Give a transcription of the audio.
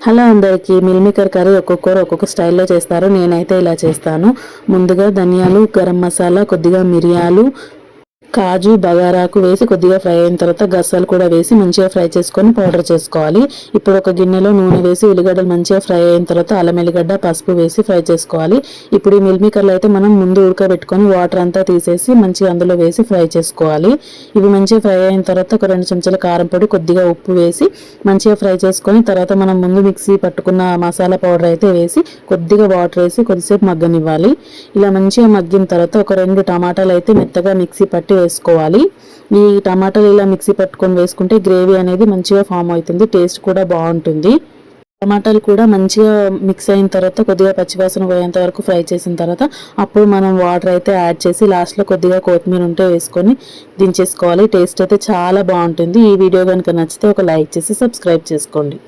Hello అందరికీ. Meal maker curry ఒక్కొక్కరు ఒక్కొక్క స్టైల్లో చేస్తారు. నేనైతే ఇలా చేస్తాను. ముందుగా ధనియాలు, గరం మసాలా, కొద్దిగా మిరియాలు, కాజు, బగారాకు వేసి కొద్దిగా ఫ్రై అయిన తర్వాత గసాలు కూడా వేసి మంచిగా ఫ్రై చేసుకొని పౌడర్ చేసుకోవాలి. ఇప్పుడు ఒక గిన్నెలో నూనె వేసి ఉల్లిగడ్డలు మంచిగా ఫ్రై అయిన తర్వాత అల్లం ఎల్లిగడ్డ, పసుపు వేసి ఫ్రై చేసుకోవాలి. ఇప్పుడు ఈ మిల్ మేకర్లో అయితే మనం ముందు ఉడకబెట్టుకొని వాటర్ అంతా తీసేసి మంచిగా అందులో వేసి ఫ్రై చేసుకోవాలి. ఇవి మంచిగా ఫ్రై అయిన తర్వాత ఒక 2 చెంచాల కారం పొడి, కొద్దిగా ఉప్పు వేసి మంచిగా ఫ్రై చేసుకొని తర్వాత మనం ముందు మిక్సీ పట్టుకున్న మసాలా పౌడర్ అయితే వేసి కొద్దిగా వాటర్ వేసి కొద్దిసేపు మగ్గనివ్వాలి. ఇలా మంచిగా మగ్గిన తర్వాత ఒక 2 టమాటాలు అయితే మెత్తగా మిక్సీ పట్టి వేసుకోవాలి. ఈ టమాటాలు ఇలా మిక్సీ పట్టుకొని వేసుకుంటే గ్రేవీ అనేది మంచిగా ఫామ్ అవుతుంది, టేస్ట్ కూడా బాగుంటుంది. టమాటాలు కూడా మంచిగా మిక్స్ అయిన తర్వాత కొద్దిగా పచ్చివాసన పోయేంత వరకు ఫ్రై చేసిన తర్వాత అప్పుడు మనం వాటర్ అయితే యాడ్ చేసి లాస్ట్లో కొద్దిగా కొత్తిమీర ఉంటే వేసుకొని దించేసుకోవాలి. టేస్ట్ అయితే చాలా బాగుంటుంది. ఈ వీడియో కనుక నచ్చితే ఒక లైక్ చేసి సబ్స్క్రైబ్ చేసుకోండి.